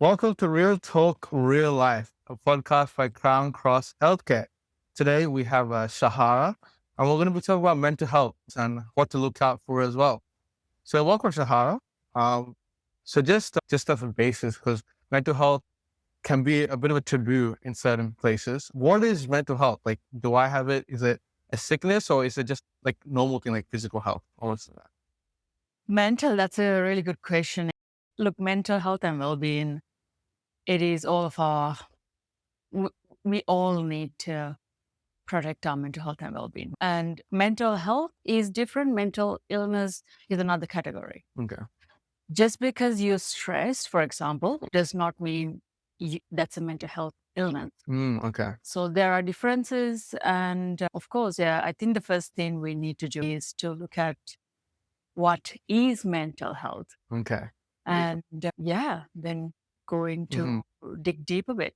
Welcome to Real Talk, Real Life, a podcast by Crown Cross Healthcare. Today we have Shahara, and we're going to be talking about mental health and what to look out for as well. So, welcome, Shahara. Um, so just as a basis, because mental health can be a bit of a taboo in certain places. What is mental health? Like, do I have it? Is it a sickness, or is it just like normal thing, like physical health? Or what's that? Mental, that's a really good question. Look, mental health and well-being, it is all of our, w- we all need to protect our mental health and well-being. And mental health is different. Mental illness is another category. Okay. Just because you're stressed, for example, does not mean that's a mental health illness. Okay. So there are differences. And of course, yeah, I think the first thing we need to do is to look at what is mental health. Okay. And then going Mhm. to dig deep a bit.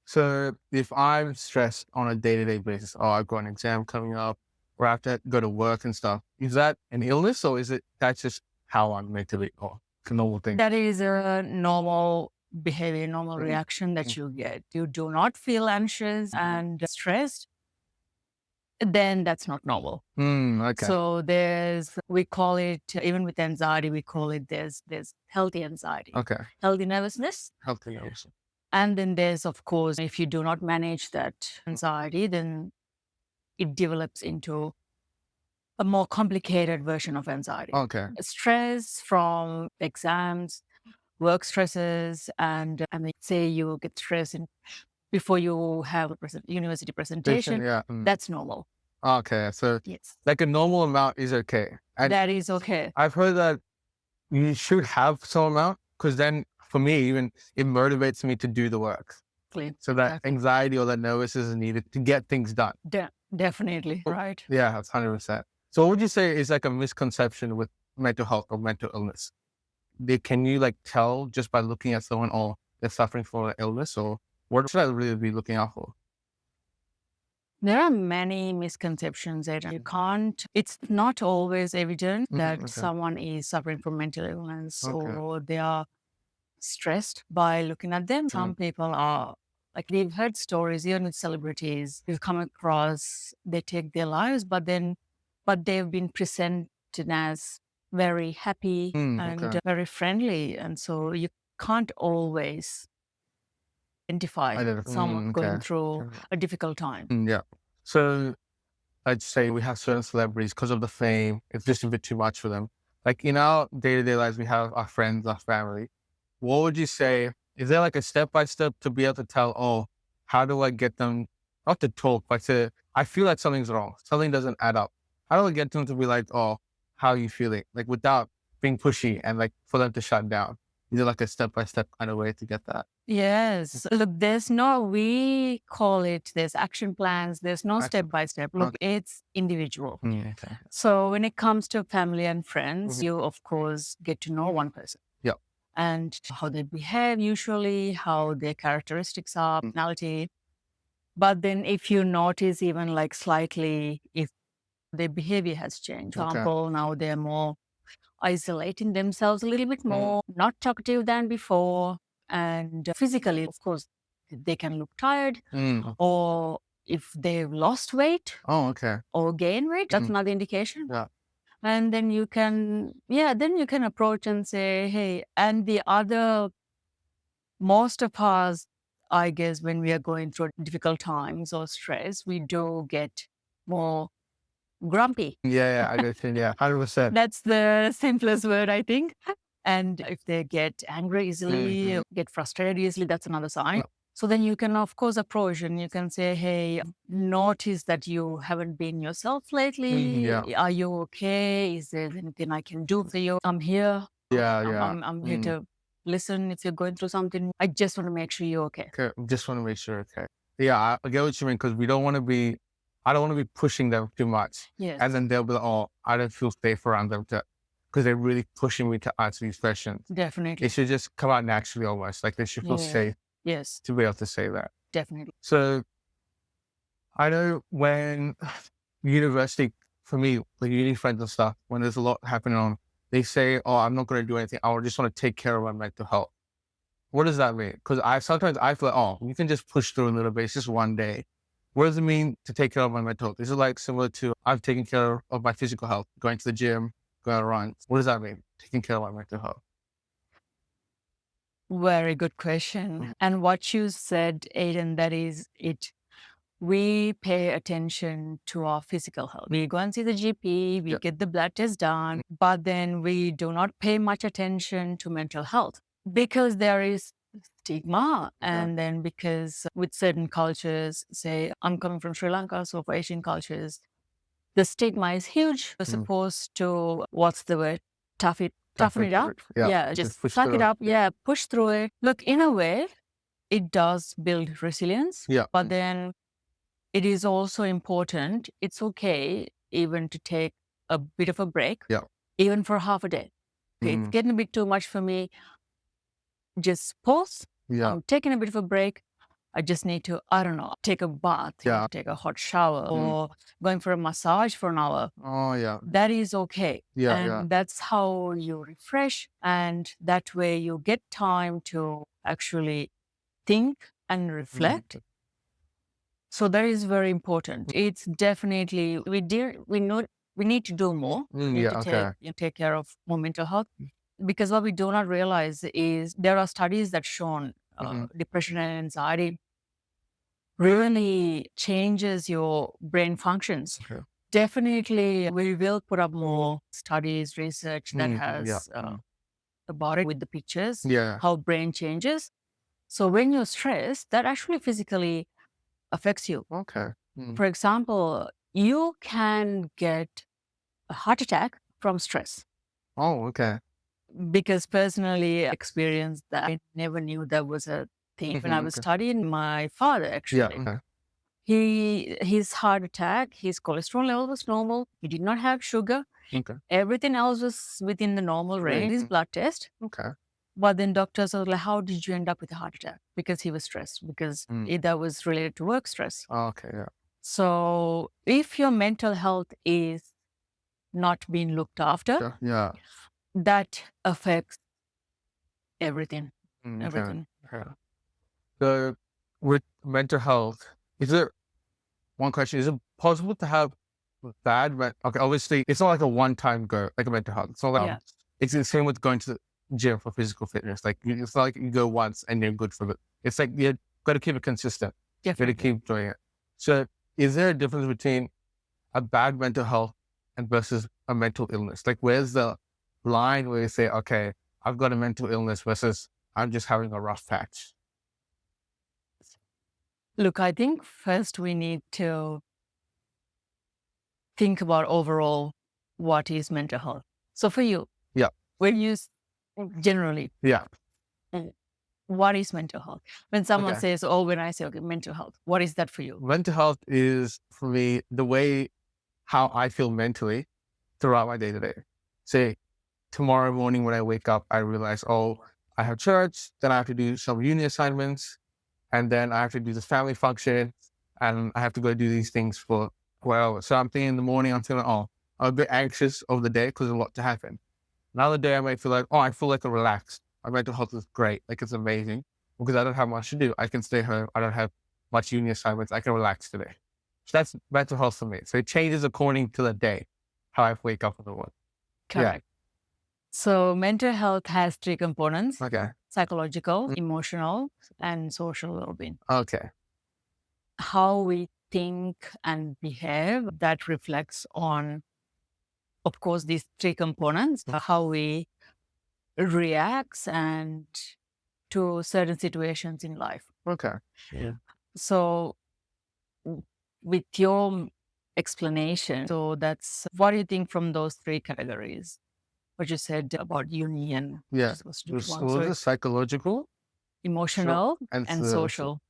So if I'm stressed on a day-to-day basis, oh, I've got an exam coming up, or I have to go to work and stuff, is that an illness or is it that's just how I'm mentally or it's a normal thing? That is a normal behavior, normal Mhm. reaction that Mm. you get. You do not feel anxious and stressed, then that's not normal. Okay. So we call it, even with anxiety, we call it, there's healthy anxiety, Okay. healthy nervousness. Healthy nervous. And then there's, of course, if you do not manage that anxiety, then it develops into a more complicated version of anxiety. Okay. Stress from exams, work stresses, and they say you get stressed before you have a university Patient, presentation. yeah. That's normal. Okay. So Yes, like a normal amount is okay. And that is okay. I've heard that you should have some amount because then for me, even it motivates me to do the work. So that Exactly. anxiety or that nervousness is needed to get things done. Definitely. Oh, Right. yeah, that's 100%. So what would you say is like a misconception with mental health or mental illness? Can you like tell just by looking at someone, oh, they're suffering from an illness, or what should I really be looking out for? There are many misconceptions that you can't, it's not always evident that Okay. someone is suffering from mental illness Okay. or they are stressed by looking at them. Mm. Some people are like, we've heard stories, even with celebrities, we've come across, they take their lives, but they've been presented as very happy and Okay. very friendly. And so you can't always identify I did. someone going Okay. through a difficult time. Yeah. So I'd say we have certain celebrities because of the fame, it's just a bit too much for them. Like in our day-to-day lives, we have our friends, our family. What would you say? Is there like a step by step to be able to tell, oh, how do I get them not to talk, but to I feel like something's wrong. Something doesn't add up. How do I get them to be like, oh, how are you feeling? Like without being pushy and like for them to shut down. Is there like a step by step kind of way to get that? Yes. Look, we call it, there's action plans, there's no Actually, step by step. Look, okay. it's individual. Okay. So when it comes to family and friends, Mhm. you of course get to know one person Yeah. and how they behave usually, how their characteristics are, Mm. personality. But then if you notice even like slightly if their behavior has changed, for Okay. example, now they're more isolating themselves a little bit Mm. more, not talkative than before, and physically, of course, they can look tired, Mm. or if they've lost weight Oh, okay. or gain weight, that's Mhm. another indication. Yeah. And then then you can approach and say, hey, and the other, most of us, I guess, when we are going through difficult times or stress, we do get more grumpy. Yeah, yeah, I get you. Yeah, 100%. That's the simplest word, I think. And if they get angry easily, Mhm. get frustrated easily, that's another sign. Yeah. So then you can, of course, approach and you can say, hey, notice that you haven't been yourself Yeah. lately. Are you okay? Is there anything I can do for you? I'm here. Yeah, I'm, yeah. I'm, I'm here to listen if you're going through something. I just want to make sure you're okay. Okay, just wanna make sure, okay. Yeah, I get what you mean because we don't wanna be I don't wanna be pushing them too much, Yes, and then they'll be like, "Oh, I don't feel safe around them to, because 'cause they're really pushing me to answer these questions." It definitely. should just come out naturally almost, like, they should feel Yeah. safe Yes, to be able to say that. definitely. So, I know when university for me, like uni friends and stuff, when there's a lot happening on, they say, "Oh, I'm not gonna do anything. I just wanna take care of my mental health." What does that mean? Because sometimes I feel like, oh, you can just push through a little bit. It's just one day. What does it mean to take care of my mental health? Is it like similar to I've taken care of my physical health, going to the gym, going on runs? What does that mean? Taking care of my mental health. Very good question. Mhm. And what you said, Aiden, that is it. We pay attention to our physical health. We go and see the GP, we Yeah. get the blood test done, but then we do not pay much attention to mental health because there is stigma. Yeah. And then because with certain cultures, say I'm coming from Sri Lanka, so for Asian cultures, the stigma is huge. You're supposed to, what's the word? Toughen it up. Yeah. Just push suck it through. up. Yeah, push through it. Look, in a way, it does build resilience. Yeah. But then it is also important. It's okay even to take a bit of a break. Yeah. Even for half a day. Okay, it's getting a bit too much for me. Just pause. Yeah. I'm taking a bit of a break. I just need to, I don't know, take a bath, Yeah. take a hot shower, or going for a massage for an hour. Oh, yeah. That is okay. Yeah. And Yeah. that's how you refresh. And that way you get time to actually think and reflect. So that is very important. It's definitely, we need to do more. We need Yeah. to Okay. take care of more mental health. Because what we do not realize is there are studies that shown depression and anxiety really changes your brain functions. Okay. Definitely, we will put up more studies, research that Yeah. has about it with the pictures, Yeah. how brain changes. So when you're stressed, that actually physically affects you. Okay. For example, you can get a heart attack from stress. Oh, okay. Because personally I experienced that. I never knew that was a thing. When I was Okay. studying, my father Yeah. actually, Okay. his heart attack, his cholesterol level was normal. He did not have sugar. Okay. Everything else was within the normal range. His blood test. Okay. But then doctors were like, how did you end up with a heart attack? Because he was stressed, because that was related to work stress. Okay. Yeah. So if your mental health is not being looked after, Yeah. that affects everything. Okay. Everything. Yeah. So with mental health, is there one question? Is it possible to have okay, obviously it's not like a one-time go, like a mental health. It's not like Yeah. it's the same with going to the gym for physical fitness. Like it's not like you go once and you're good for it. It's like you got to keep it consistent. You got to Definitely. keep doing it. So is there a difference between a bad mental health and versus a mental illness? Like where's the line where you say, okay, I've got a mental illness versus I'm just having a rough patch? Look, I think first we need to think about overall what is mental health. So for you, Yeah. when you generally, Yeah. what is mental health? When someone Okay. says, oh, when I say, okay, mental health, what is that for you? Mental health is for me the way how I feel mentally throughout my day to day. Say tomorrow morning when I wake up, I realize, oh, I have church, then I have to do some uni assignments, and then I have to do this family function, and I have to go do these things for 12 hours. So I'm thinking in the morning, I'm feeling, oh, I'm a bit anxious over the day because there's a lot to happen. Another day, I might feel like, oh, I feel like I'm relaxed. My mental health is great. Like it's amazing because I don't have much to do. I can stay home. I don't have much uni assignments. I can relax today. So that's mental health for me. So it changes according to the day, how I wake up in the morning. Correct. So mental health has three components: Okay. psychological, emotional, and social well-being. Okay. How we think and behave, that reflects on, of course, these three components, how we react and to certain situations in life. Okay. Yeah. So with your explanation, so that's what do you think from those three categories? What you said about uni and Yeah. was Was it psychological? emotional And and social.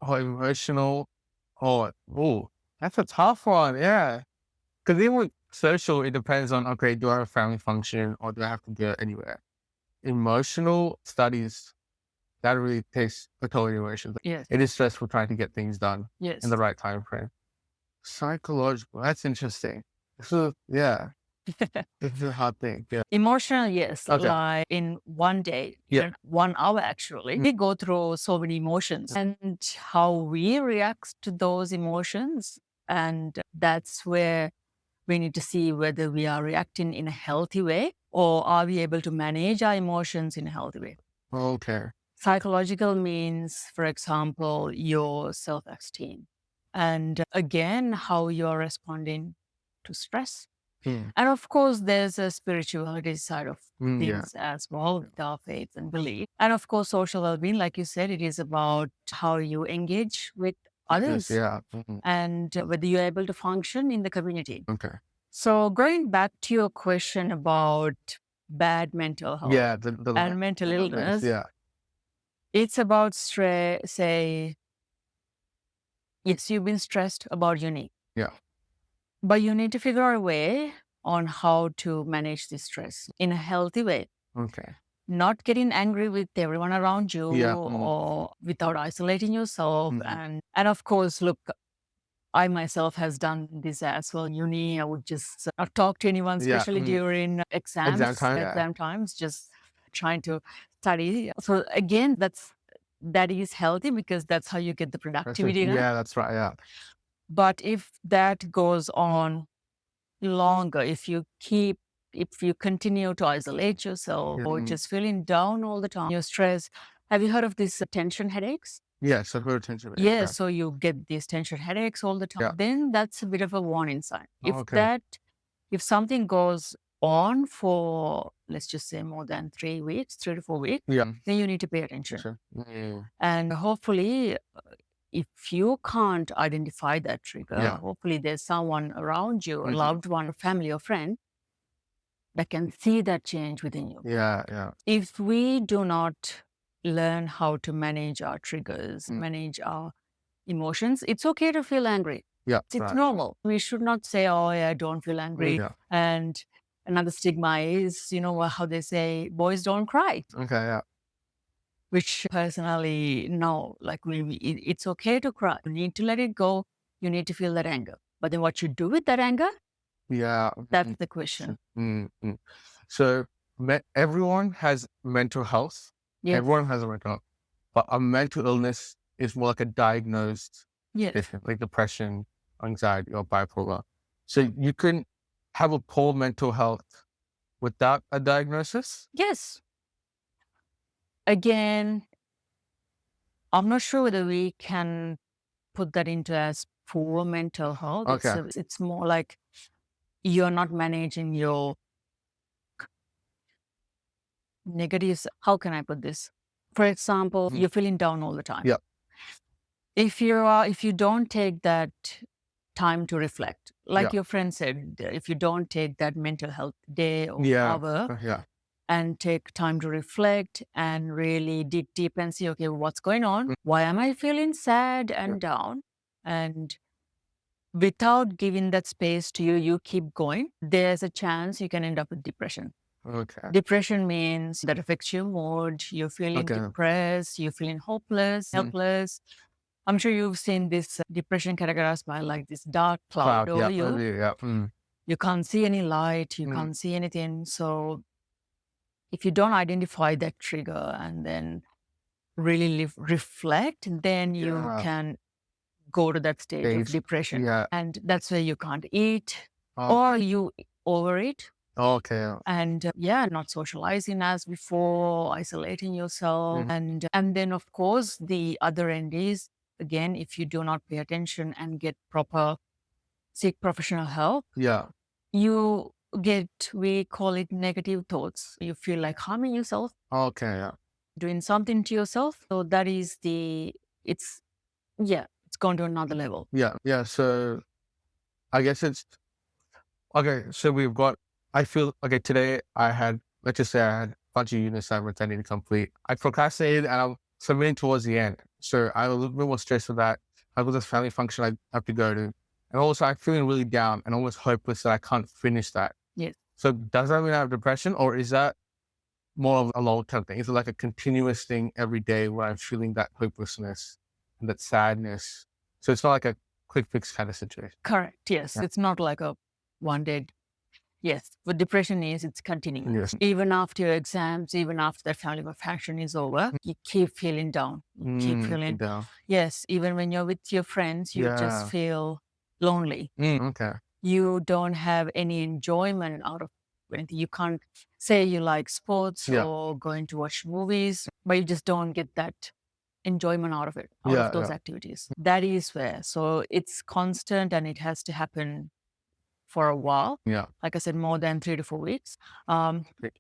Oh, emotional. Oh, that's a tough one. Yeah. Because even with social, it depends on, okay, do I have a family function or do I have to go anywhere? Emotional studies, that really takes a toll on your emotions. Yes. It is stressful trying to get things done Yes. in the right time frame. Psychological, that's interesting. So, yeah. It's a hard thing. Yeah. Emotional, yes. Okay. Like in one day, Yeah. in 1 hour actually, we go through so many emotions and how we react to those emotions. And that's where we need to see whether we are reacting in a healthy way or are we able to manage our emotions in a healthy way. Okay. Psychological means, for example, your self-esteem. And again, how you're responding to stress. Mm. And of course, there's a spirituality side of Yeah. things as well with our faith and belief. And of course, social well-being, like you said, it is about how you engage with Yes. others Yeah. Mhm. and whether you're able to function in the community. Okay. So going back to your question about bad mental health Yeah. The and mental illness, yeah. it's about stress. Say, yes, you've been stressed about uni, Yeah. but you need to figure out a way on how to manage this stress in a healthy way. Okay. Not getting angry with everyone around you Yeah. or without isolating yourself. Mhm. And of course, look, I myself has done this as well. Uni, I would just not talk to anyone, Yeah. especially during Exam time. Yeah. exam times, just trying to study. So again, that is healthy because that's how you get the productivity done. Yeah. That's right. Yeah. But if that goes on longer, if you continue to isolate yourself or Mm. just feeling down all the time, you're stressed. Have you heard of these tension headaches? Yeah. So pay attention. Yeah, so you get these tension headaches all the time. Yeah. Then that's a bit of a warning sign. Okay. If something goes on for, let's just say more than 3 weeks, 3 to 4 weeks, Yeah. then you need to pay attention. Sure. Mm. And hopefully, if you can't identify that trigger, Yeah. hopefully there's someone around you, a Mhm. loved one, a family or friend that can see that change within you. Yeah. Yeah. If we do not learn how to manage our triggers, Mm. manage our emotions, it's okay to feel angry. Yeah. It's Right. normal. We should not say, oh, yeah, I don't feel angry. Yeah. And another stigma is, how they say, boys don't cry, Okay. Yeah. which personally, no, like it's okay to cry. You need to let it go. You need to feel that anger. But then what you do with that anger, Yeah. that's the question. Mm. So everyone has mental health. Yes. Everyone has a mental health, but a mental illness is more like a diagnosed Yes. condition, like depression, anxiety, or bipolar. So you can have a poor mental health without a diagnosis. Yes. Again, I'm not sure whether we can put that into as poor mental health. Okay. It's more like you're not managing your negatives. How can I put this? For example, Mhm. you're feeling down all the time. Yeah. If you don't take that time to reflect, like Yeah. your friend said, if you don't take that mental health day or Yeah. hour Yeah. and take time to reflect and really dig deep and see, okay, what's going on? Mm. Why am I feeling sad and down? And without giving that space to you, you keep going, there's a chance you can end up with depression. Okay. Depression means that affects your mood, you're feeling Okay. depressed, you're feeling hopeless, Mm. helpless. I'm sure you've seen this depression categorized by like this dark cloud Cloud. over Yeah. you. Yeah. Mm. You can't see any light, you Mm. can't see anything. So if you don't identify that trigger and then really reflect, then you Yeah. can go to that stage of Stage. depression. Yeah. And that's where you can't eat Oh, or you overeat okay. and not socializing as before, isolating yourself. Mhm. And then of course the other end is, again, if you do not pay attention and seek professional help, Yeah. you get, we call it negative thoughts. You feel like harming yourself, Okay. Yeah. doing something to yourself. So that is it's gone to another level. Yeah. Yeah. So I guess it's okay. So I feel okay. Today let's just say I had a bunch of unit assignments I need to complete. I procrastinated and I'm submitting towards the end. So I'm a little bit more stressed with that. I've got this family function I have to go to. And also I'm feeling really down and almost hopeless that I can't finish that. Yes. So does that mean I have depression, or is that more of a long-term thing? Is it like a continuous thing every day where I'm feeling that hopelessness and that sadness? So it's not like a quick fix kind of situation. Correct. Yes. Yeah. It's not like a one day. Yes, but depression is it's continuing. Yes. Even after your exams, even after that family function is over, you keep feeling down. You keep feeling Down. yes. Even when you're with your friends, you just Yeah. feel lonely. Okay. You don't have any enjoyment out of anything. You can't say you like sports Yeah. or going to watch movies, but you just don't get that enjoyment out of it, out Yeah. of those Yeah. activities. That is where. So it's constant and it has to happen for a while. Yeah. Like I said, more than 3 to 4 weeks. Um, Great.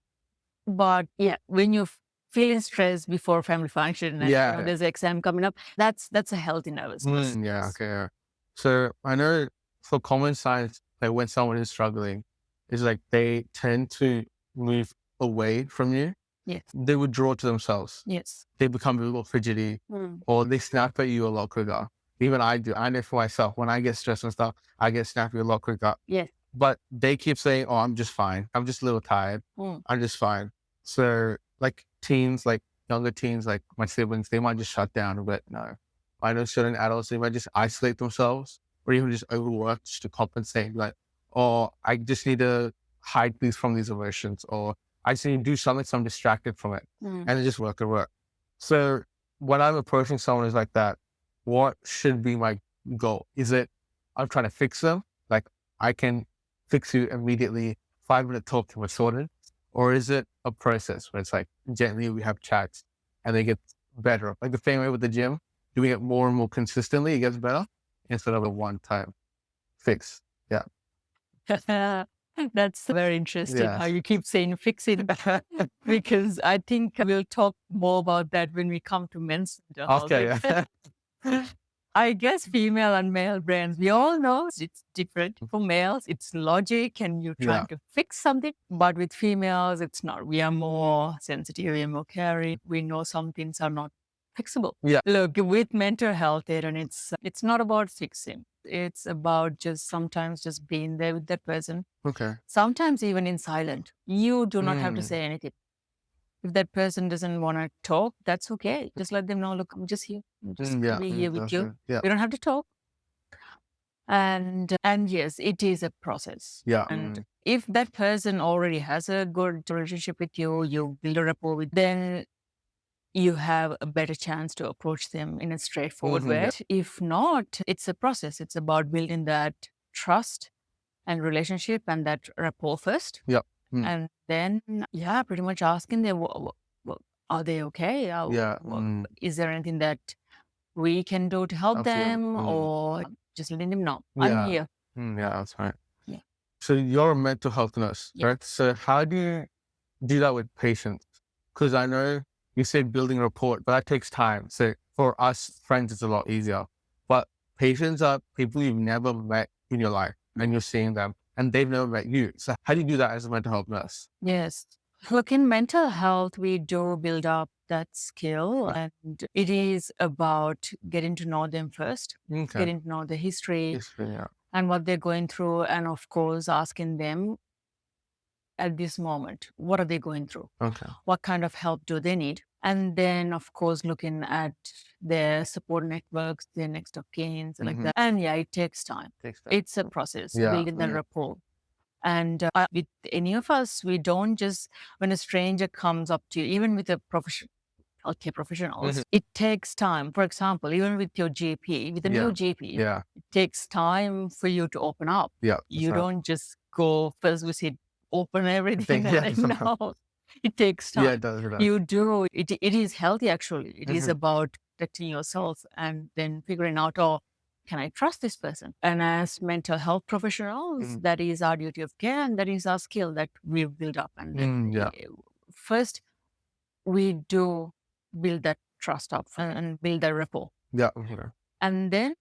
but yeah, when you're feeling stressed before family function and Yeah. Yeah. there's an exam coming up, that's a healthy nervousness. Yeah. Okay. Yeah. So I know for common signs, like when someone is struggling, is like they tend to move away from you. Yes. They withdraw to themselves. Yes. They become a little fidgety, or they snap at you a lot quicker. Even I do. I know for myself, when I get stressed and stuff, I get snappy a lot quicker. Yes. But they keep saying, "Oh, I'm just fine. I'm just a little tired. I'm just fine." So like teens, like younger teens, like my siblings, they might just shut down. But no, I know certain adults, they might just isolate themselves or even just overwork just to compensate. Like, "Oh, I just need to hide these from these emotions," or "I just need to do something so I'm distracted from it." And they just work and work. So when I'm approaching someone who's like that, what should be my goal? Is it I'm trying to fix them? Like I can fix you immediately, 5 minute talk to we're sorted? Or is it a process where it's like gently we have chats and they get better? Like the same way with the gym, doing it more and more consistently, it gets better instead of a one time fix. Yeah. That's very interesting Yeah. how you keep saying fix it because I think we'll talk more about that when we come to men's mental health. Okay. Yeah. I guess female and male brains, we all know it's different. For males, it's logic and you're trying to fix something. But with females, it's not. We are more sensitive, we are more caring. We know some things are not fixable. Yeah. Look, with mental health, Aaron, it's not about fixing. It's about just sometimes just being there with that person. Okay. Sometimes even in silent. You do not have to say anything. If that person doesn't want to talk, that's okay. Just let them know, look, I'm just here. I'm just Yeah. be here with you. Yeah. We don't have to talk. And yes, it is a process. Yeah. And if that person already has a good relationship with you, you build a rapport with, then you have a better chance to approach them in a straightforward way. If not, it's a process. It's about building that trust and relationship and that rapport first. Yep. And then, yeah, pretty much asking them, are they okay? Yeah. Is there anything that we can do to help Absolutely. them or just letting them know, Yeah. I'm here. Yeah, that's right. Yeah. So you're a mental health nurse, Yeah. right? So how do you do that with patients? Because I know you said building rapport, but that takes time. So for us friends, it's a lot easier. But patients are people you've never met in your life and you're seeing them and they've never met you. So how do you do that as a mental health nurse? Yes. Look, in mental health, we do build up that skill and it is about getting to know them first, Okay. getting to know the history Yeah. and what they're going through. And of course, asking them at this moment, what are they going through? Okay. What kind of help do they need? And then, of course, looking at their support networks, their next of kin, like that. And yeah, it takes time. It's a process, building that rapport. And with any of us, we don't just, when a stranger comes up to you, even with a healthcare professionals, it takes time. For example, even with your GP, with a new GP, it takes time for you to open up. Yeah. You don't just go first visit, open everything, Yeah. and then no, it takes time. Yeah, it does. You do it. It is healthy, actually. It is about protecting yourself and then figuring out, oh, can I trust this person? And as mental health professionals, that is our duty of care, and that is our skill that we build up. And then, first, we do build that trust up and build that rapport. Yeah. And then,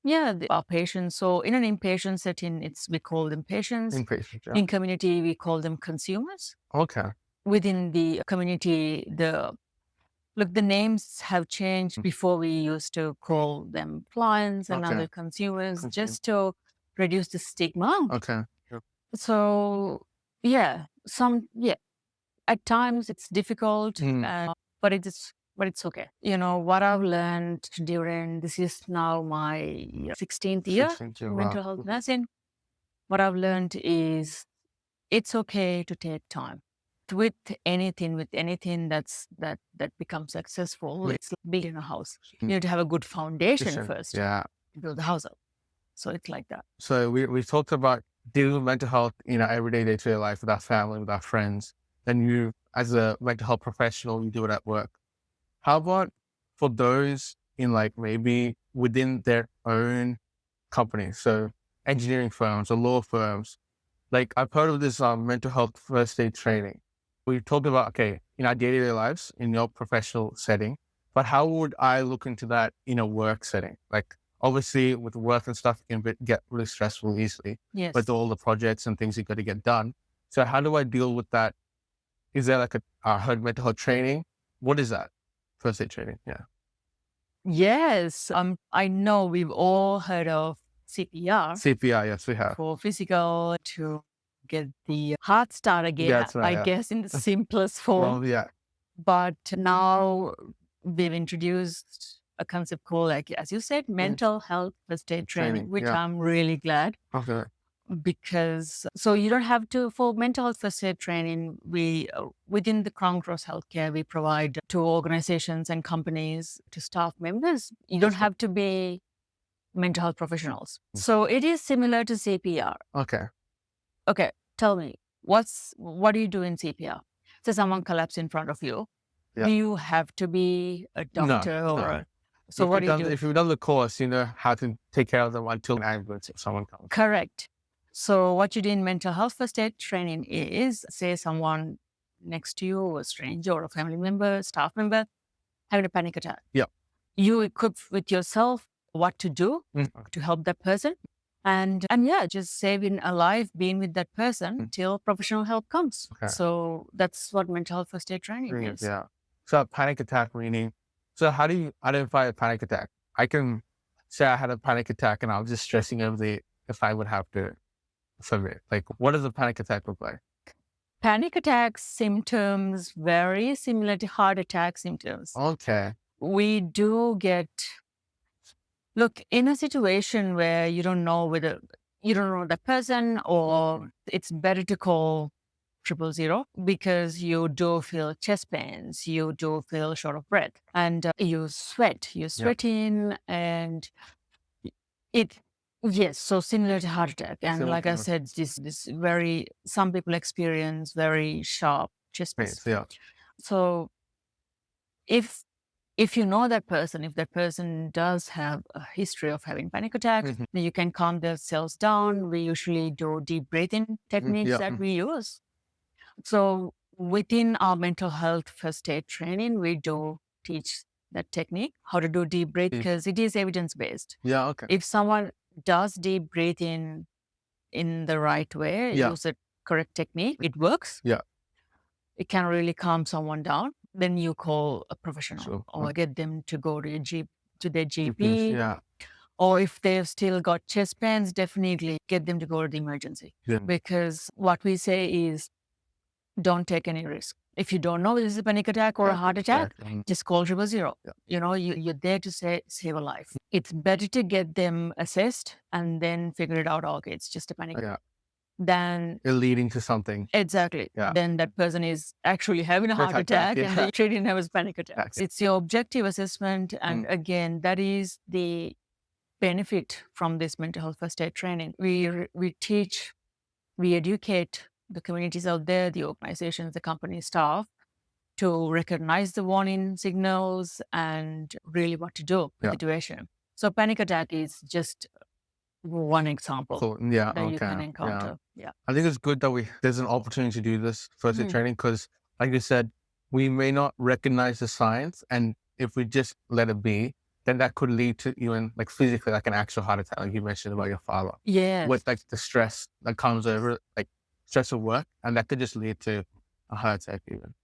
yeah, our patients. So in an inpatient setting, we call them patients. Inpatient. Yeah. In community, we call them consumers. Okay. Within the community, the names have changed. Before, we used to call them clients and other consumers just to reduce the stigma. Okay. So, yeah, at times it's difficult, but it's okay. You know, what I've learned during, this is now my 16th year in mental health nursing. What I've learned is it's okay to take time. With anything that becomes successful, Mm. it's like building a house. You Mm. need to have a good foundation Listen, first yeah. to build the house up. So it's like that. So we talked about dealing with mental health, everyday day-to-day life with our family, with our friends. Then you, as a mental health professional, you do it at work. How about for those in like maybe within their own company? So engineering firms or law firms. Like I've heard of this mental health first aid training. We talked about, okay, in our day-to-day lives, in your professional setting, but how would I look into that in a work setting? Like obviously with work and stuff, it can get really stressful easily Yes. with all the projects and things you got to get done. So how do I deal with that? Is there like I heard mental health training? What is that? First aid training. Yeah. Yes. I know we've all heard of CPR CPI. Yes, we have. for physical to get the heart start again. Yeah, that's right. I Yeah. guess in the simplest form. Well, yeah. But now we've introduced a concept called, like, as you said, mental health first aid training, which yeah. I'm really glad Okay. because so you don't have to, for mental health first aid training, we, within the Crown Cross Healthcare, we provide to organizations and companies, to staff members. You don't have to be mental health professionals. So it is similar to CPR. Okay. Okay, tell me, what do you do in CPR? So someone collapses in front of you. Yeah. Do you have to be a doctor or no. a, so what do you do? If you've done the course, you know how to take care of them until an ambulance or someone comes. Correct. So what you do in mental health first aid training is, say someone next to you, a stranger or a family member, staff member, having a panic attack. Yeah. You equip with yourself what to do Mm. to help that person. And yeah, just saving a life, being with that person till professional help comes. Okay. So that's what mental health first aid training is. Yeah. So a panic attack meaning, so how do you identify a panic attack? I can say I had a panic attack and I was just stressing over if I would have to survey. Like, what does a panic attack look like? Panic attack symptoms very similar to heart attack symptoms. Okay. We do get, look, in a situation where you don't know whether you don't know the person, or it's better to call 000 because you do feel chest pains, you do feel short of breath, and you're sweating, and it, yes, so similar to heart attack. And Similar like to I heart said, this very, some people experience very sharp chest pains. Yeah. So if you know that person, if that person does have a history of having panic attacks, then you can calm themselves down. We usually do deep breathing techniques Yeah. that we use. So within our mental health first aid training, we do teach that technique, how to do deep breath, because it is evidence-based. Yeah. Okay. If someone does deep breathing in the right way, Yeah. use the correct technique, it works. Yeah. It can really calm someone down. Then you call a professional Sure. or get them to go to their GP. Yeah. Or if they've still got chest pains, definitely get them to go to the emergency. Yeah. Because what we say is, don't take any risk. If you don't know if this is a panic attack or a heart attack, just call 000. Yeah. You know, you're there to save a life. It's better to get them assessed and then figure it out, okay, it's just a panic attack, than You're leading to something. exactly. Yeah. Then that person is actually having a heart attack and they're treating them as panic attacks. It's your objective assessment. And again, that is the benefit from this mental health first aid training. We teach, we educate the communities out there, the organizations, the company staff, to recognize the warning signals and really what to do in the situation. So panic attack is just one example that you can encounter. Yeah. I think it's good that there's an opportunity to do this first aid training, because like you said, we may not recognize the signs, and if we just let it be, then that could lead to even like physically, like an actual heart attack, like you mentioned about your father. Yeah. With like the stress that comes over, like stress of work, and that could just lead to a heart attack even.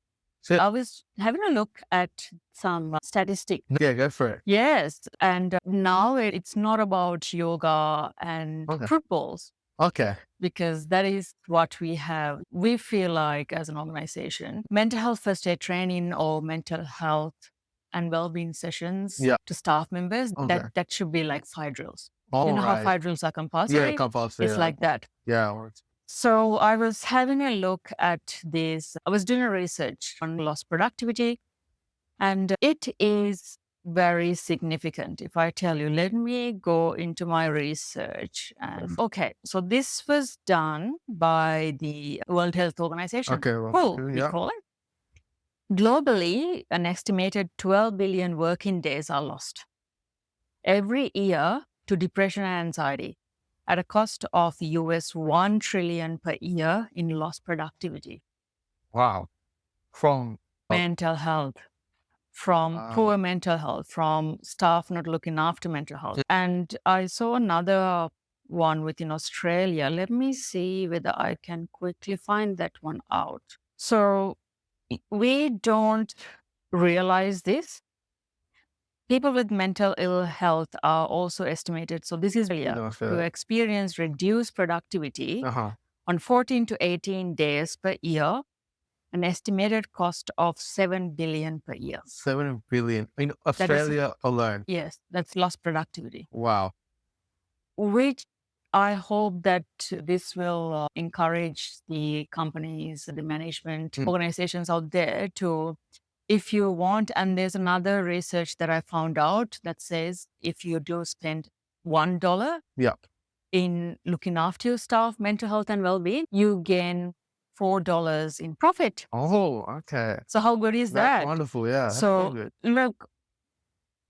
So I was having a look at some statistics. Yeah, go for it. Yes. And now it's not about yoga and fruit bowls. Okay. Because that is what we have. We feel like, as an organization, mental health first aid training or mental health and well-being sessions to staff members, that should be like 5 drills. You know how 5 drills are compulsory? Yeah, compulsory. It's like that. Yeah. So I was having a look at this. I was doing a research on lost productivity, and it is very significant. If I tell you, let me go into my research. And okay, so this was done by the World Health Organization. Okay, well, Who we yeah. call it. Globally, an estimated 12 billion working days are lost every year to depression and anxiety at a cost of US 1 trillion per year in lost productivity. Wow. From Mental health, from poor mental health, from staff not looking after mental health. And I saw another one within Australia. Let me see whether I can quickly find that one out. So we don't realize this. People with mental ill health are also estimated. So this is to experience reduced productivity on 14 to 18 days per year, an estimated cost of 7 billion per year. 7 billion in Australia alone. Yes, that's lost productivity. Wow. Which I hope that this will encourage the companies, the management organizations out there to, if you want, and there's another research that I found out that says if you do spend $1 Yeah. in looking after your staff, mental health and well-being, you gain $4 in profit. Oh, okay. So how good is That's that? wonderful. Yeah. That's So so good. look,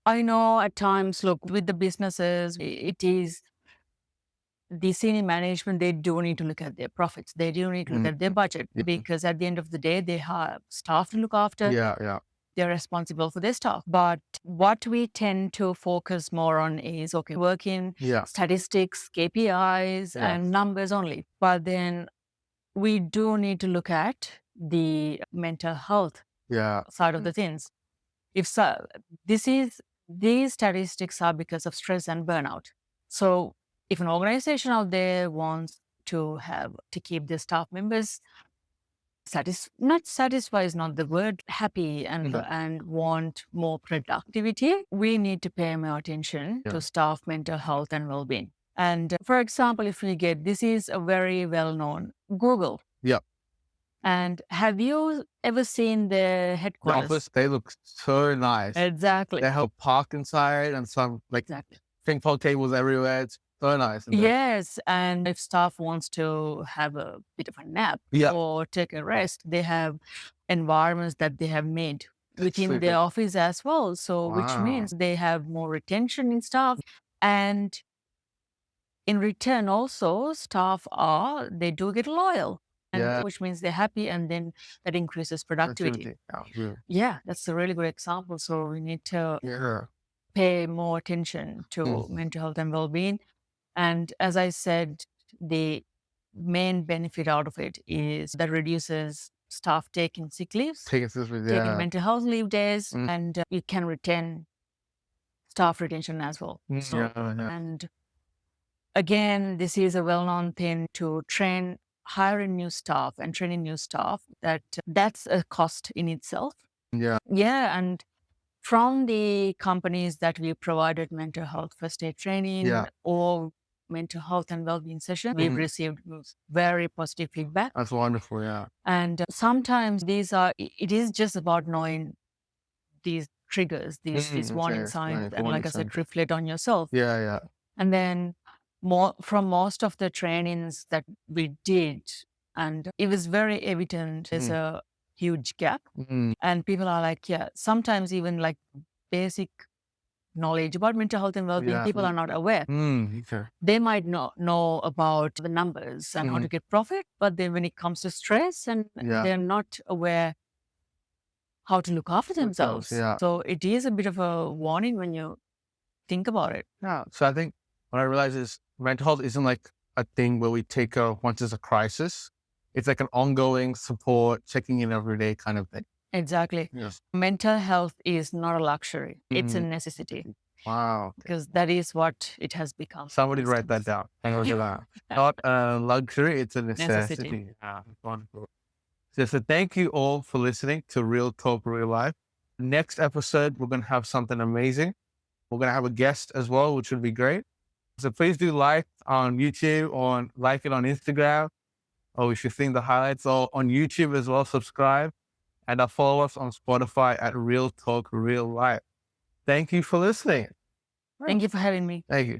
I know at times, look, with the businesses, it is the senior management, they do need to look at their profits. They do need to look at their budget because at the end of the day, they have staff to look after. Yeah, yeah. They're responsible for their staff. But what we tend to focus more on is, okay, working statistics, KPIs, and numbers only. But then we do need to look at the mental health side of the things. If so, these statistics are because of stress and burnout. So if an organization out there wants to keep their staff members not satisfied is not the word, happy and want more productivity, we need to pay more attention to staff mental health and well-being. And for example, if we get, this is a very well-known Google. Yeah. And have you ever seen their The headquarters? office, they look so nice. Exactly. They have a park inside and some like ping pong tables everywhere. It's so nice. Yes. And if staff wants to have a bit of a nap or take a rest, they have environments that they have made within their office as well. So which means they have more retention in staff. And in return also, staff they do get loyal. And which means they're happy, and then that increases productivity. Yeah, that's a really good example. So we need to pay more attention to mental health and well-being. And as I said, the main benefit out of it is that reduces staff taking sick leaves, taking mental health leave days, and you can retain staff retention as well. And again, this is a well-known thing to hiring new staff and training new staff, that's a cost in itself. Yeah. And from the companies that we provided mental health first aid training or mental health and well-being session, we've received very positive feedback. That's wonderful. Yeah. And sometimes it is just about knowing these triggers, these warning signs, and like I said, reflect on yourself. Yeah. And then from most of the trainings that we did, and it was very evident there's a huge gap. And people are like, sometimes even like basic knowledge about mental health and well-being, people are not aware. They might not know about the numbers and how to get profit, but then when it comes to stress, and they're not aware how to look after themselves. So it is a bit of a warning when you think about it. Yeah. So I think what I realize is mental health isn't like a thing where we take care of once there's a crisis. It's like an ongoing support, checking in every day kind of thing. Exactly. Yes. Mental health is not a luxury. It's a necessity. Wow. Because that is what it has become. Somebody write that down. Not a luxury, it's a necessity. Wonderful. So thank you all for listening to Real Talk Real Life. Next episode, we're going to have something amazing. We're going to have a guest as well, which would be great. So please do like on YouTube or like it on Instagram. or if you think the highlights, or on YouTube as well, subscribe and follow us on Spotify at Real Talk Real Life. Thank you for listening. Thank you for having me. Thank you.